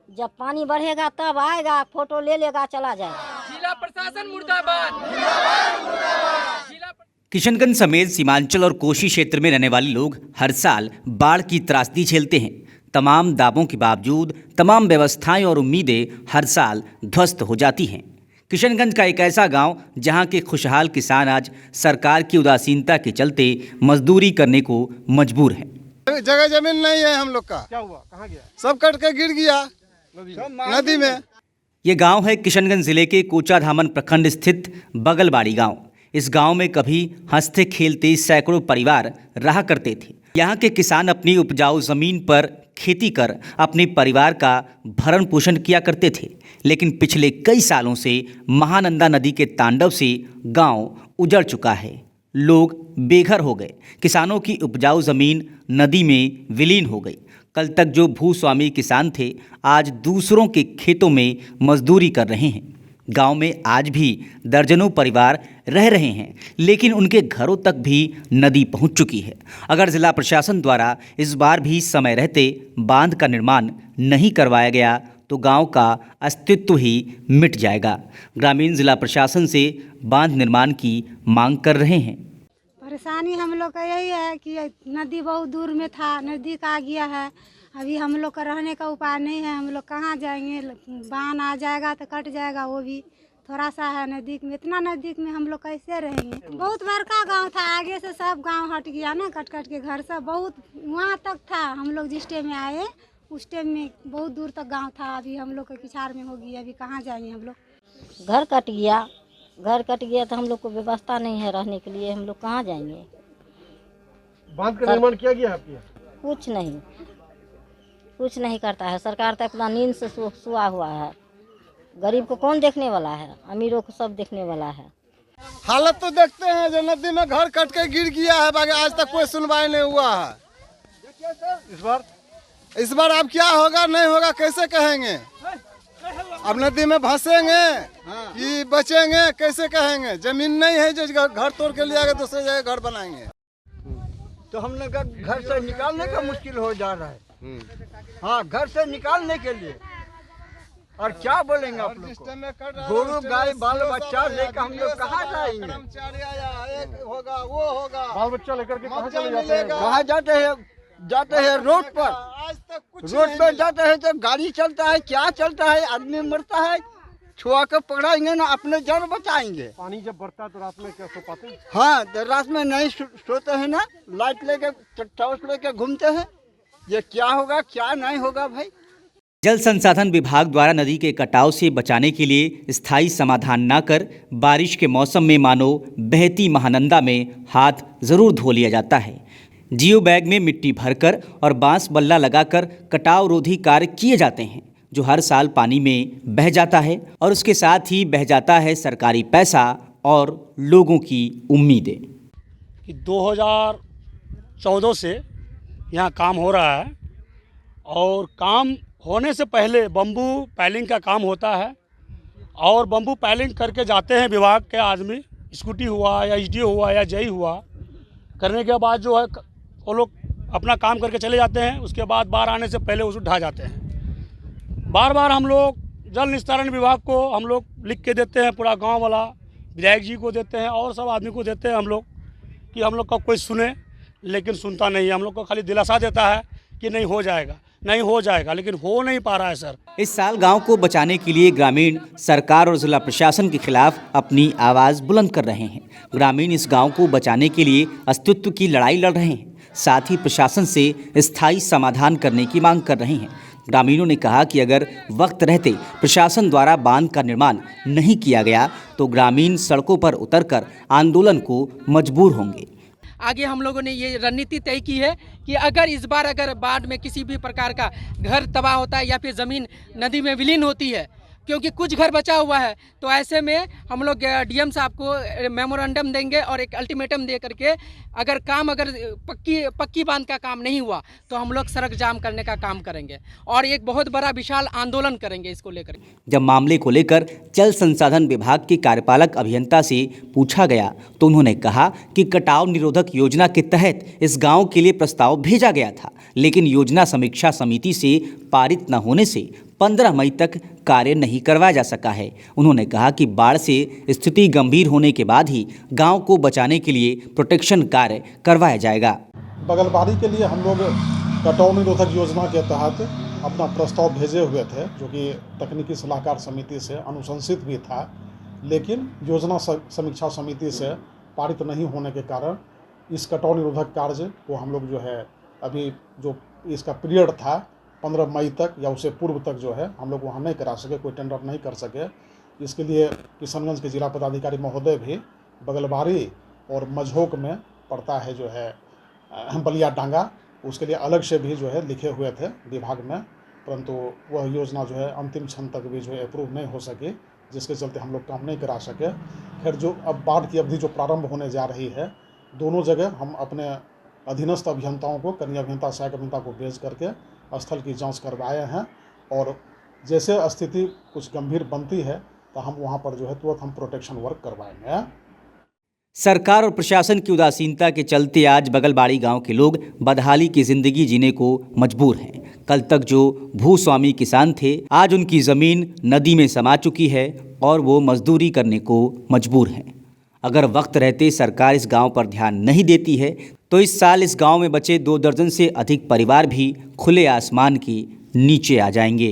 जब पानी बढ़ेगा तब आएगा, फोटो ले लेगा, चला जाएगा। जिला प्रशासन मुर्दाबाद। किशनगंज समेत सीमांचल और कोशी क्षेत्र में रहने वाले लोग हर साल बाढ़ की त्रासदी झेलते हैं। तमाम दावों के बावजूद तमाम व्यवस्थाएं और उम्मीदें हर साल ध्वस्त हो जाती हैं। किशनगंज का एक ऐसा गांव जहां के खुशहाल किसान आज सरकार की उदासीनता के चलते मजदूरी करने को मजबूर हैं। जगह जमीन नहीं है हम लोग का। क्या हुआ, कहाँ गया? सब कट के गिर गया नदी में। ये गांव है किशनगंज जिले के कोचाधामन प्रखंड स्थित बगलबाड़ी गांव। इस गांव में कभी हंसते खेलते सैकड़ों परिवार रहा करते थे। यहाँ के किसान अपनी उपजाऊ जमीन पर खेती कर अपने परिवार का भरण पोषण किया करते थे, लेकिन पिछले कई सालों से महानंदा नदी के तांडव से गांव उजड़ चुका है। लोग बेघर हो गए। किसानों की उपजाऊ जमीन नदी में विलीन हो गई। कल तक जो भूस्वामी किसान थे आज दूसरों के खेतों में मजदूरी कर रहे हैं। गांव में आज भी दर्जनों परिवार रह रहे हैं, लेकिन उनके घरों तक भी नदी पहुंच चुकी है। अगर जिला प्रशासन द्वारा इस बार भी समय रहते बांध का निर्माण नहीं करवाया गया तो गांव का अस्तित्व ही मिट जाएगा। ग्रामीण जिला प्रशासन से बांध निर्माण की मांग कर रहे हैं। परेशानी हम लोग का यही है कि नदी बहुत दूर में था, नज़दीक आ गया है। अभी हम लोग का रहने का उपाय नहीं है। हम लोग कहाँ जाएंगे? बाढ़ आ जाएगा तो कट जाएगा, वो भी थोड़ा सा है नज़दीक में। इतना नज़दीक में हम लोग कैसे रहेंगे? बहुत बड़का गांव था, आगे से सब गांव हट गया ना, कट कट के घर सब बहुत वहाँ तक था। हम लोग जिस टाइम में आए उस टाइम में बहुत दूर तक गाँव था। अभी हम लोग का किसार में हो गया, अभी कहाँ जाएंगे हम लोग? घर कट गया, घर कट गया तो हम लोग को व्यवस्था नहीं है रहने के लिए। हम लोग कहाँ जाएंगे? बांध का निर्माण किया गया आपके यहाँ? कुछ नहीं करता है सरकार। तो अपना नींद से सुआ हुआ है। गरीब को कौन देखने वाला है? अमीरों को सब देखने वाला है। हालत तो देखते हैं जो नदी में घर कट के गिर गया है, बाकी आज तक कोई सुनवाई नहीं हुआ है। इस बार अब क्या होगा नहीं होगा कैसे कहेंगे? अब नदी में फंसेंगे कि बचेंगे कैसे कहेंगे? जमीन नहीं है जो घर तोड़ के लिया दूसरे जगह घर बनाएंगे। तो हम लोग का घर से निकालने का मुश्किल हो जा रहा है। हाँ, घर से निकालने के लिए। और क्या बोलेंगे आप लोग को? गोरू गाय बाल बच्चा लेकर हम लोग कहाँ जाएंगे? होगा वो होगा, बाल बच्चा लेकर के कहाँ चले जाते हैं? कहाँ जाते हैं रोड पर। आज तक कुछ रोड पर जाते हैं तो गाड़ी चलता है, क्या चलता है, आदमी मरता है। छुआ के पकड़ाएंगे ना, अपने जान बचाएंगे। पानी जब बढ़ता है तो रात में क्या सो पाते हैं? हाँ, तो रात में नहीं सोते हैं ना, लाइट लेके टॉर्च लेके घूमते हैं। ये क्या होगा क्या नहीं होगा भाई? जल संसाधन विभाग द्वारा नदी के कटाव से बचाने के लिए स्थायी समाधान न कर बारिश के मौसम में मानो बहती महानंदा में हाथ जरूर धो लिया जाता है। जियो बैग में मिट्टी भरकर और बांस बल्ला लगाकर कटाव रोधी कार्य किए जाते हैं, जो हर साल पानी में बह जाता है और उसके साथ ही बह जाता है सरकारी पैसा और लोगों की उम्मीदें। कि 2014 से यहाँ काम हो रहा है और काम होने से पहले बम्बू पैलिंग का काम होता है और बम्बू पैलिंग करके जाते हैं विभाग के आदमी, स्कूटी हुआ या एसडीओ हुआ या जई हुआ। करने के बाद जो है वो लोग अपना काम करके चले जाते हैं। उसके बाद बाढ़ आने से पहले उसे ढा जाते हैं। बार बार हम लोग जल निस्तारण विभाग को हम लोग लिख के देते हैं, पूरा गांव वाला विधायक जी को देते हैं और सब आदमी को देते हैं हम लोग, कि हम लोग का कोई सुने, लेकिन सुनता नहीं है। हम लोग को खाली दिलासा देता है कि नहीं हो जाएगा, नहीं हो जाएगा, लेकिन हो नहीं पा रहा है सर। इस साल गांव को बचाने के लिए ग्रामीण सरकार और जिला प्रशासन के खिलाफ अपनी आवाज़ बुलंद कर रहे हैं। ग्रामीण इस गांव को बचाने के लिए अस्तित्व की लड़ाई लड़ रहे हैं, साथ ही प्रशासन से स्थायी समाधान करने की मांग कर रहे हैं। ग्रामीणों ने कहा कि अगर वक्त रहते प्रशासन द्वारा बांध का निर्माण नहीं किया गया तो ग्रामीण सड़कों पर उतरकर आंदोलन को मजबूर होंगे। आगे हम लोगों ने ये रणनीति तय की है कि अगर इस बार अगर बाढ़ में किसी भी प्रकार का घर तबाह होता है या फिर ज़मीन नदी में विलीन होती है, क्योंकि कुछ घर बचा हुआ है, तो ऐसे में हम लोग डीएम साहब को मेमोरेंडम देंगे और एक अल्टीमेटम दे करके अगर पक्की बांध का काम नहीं हुआ तो हम लोग सड़क जाम करने का काम करेंगे और एक बहुत बड़ा विशाल आंदोलन करेंगे इसको लेकर। जब मामले को लेकर जल संसाधन विभाग के कार्यपालक अभियंता से पूछा गया तो उन्होंने कहा कि कटाव निरोधक योजना के तहत इस गाँव के लिए प्रस्ताव भेजा गया था, लेकिन योजना समीक्षा समिति से पारित न होने से 15 मई तक कार्य नहीं करवाया जा सका है। उन्होंने कहा कि बाढ़ से स्थिति गंभीर होने के बाद ही गांव को बचाने के लिए प्रोटेक्शन कार्य करवाया जाएगा। बगलबाड़ी के लिए हम लोग कटाव निरोधक योजना के तहत अपना प्रस्ताव भेजे हुए थे, जो कि तकनीकी सलाहकार समिति से अनुशंसित भी था, लेकिन योजना समीक्षा समिति से पारित नहीं होने के कारण इस कटाव निरोधक कार्य को हम लोग जो है अभी जो इसका पीरियड था 15 मई तक या उससे पूर्व तक जो है हम लोग वहाँ नहीं करा सके, कोई टेंडर नहीं कर सके। इसके लिए किशनगंज के जिला पदाधिकारी महोदय भी बगलबाड़ी और मझोक में पड़ता है जो है बलिया डांगा, उसके लिए अलग से भी जो है लिखे हुए थे विभाग में, परंतु वह योजना जो है अंतिम क्षण तक भी जो है अप्रूव नहीं हो सकी, जिसके चलते हम लोग काम नहीं करा सके। खैर, जो अब बाढ़ की अवधि जो प्रारंभ होने जा रही है, दोनों जगह हम अपने अधीनस्थ अभियंताओं को, कनीय अभियंता, सहायक अभियंता को भेज करके स्थल की जांच करवाए हैं, और जैसे स्थिति कुछ गंभीर बनती है तो हम वहां पर जो है तुरंत हम प्रोटेक्शन वर्क करवाएंगे। सरकार और प्रशासन की उदासीनता के चलते आज बगलबाड़ी गांव के लोग बदहाली की जिंदगी जीने को मजबूर हैं। कल तक जो भूस्वामी किसान थे, आज उनकी ज़मीन नदी में समा चुकी है और वो मजदूरी करने को मजबूर हैं। अगर वक्त रहते सरकार इस गांव पर ध्यान नहीं देती है तो इस साल इस गांव में बचे 2 दर्जन से अधिक परिवार भी खुले आसमान के नीचे आ जाएंगे।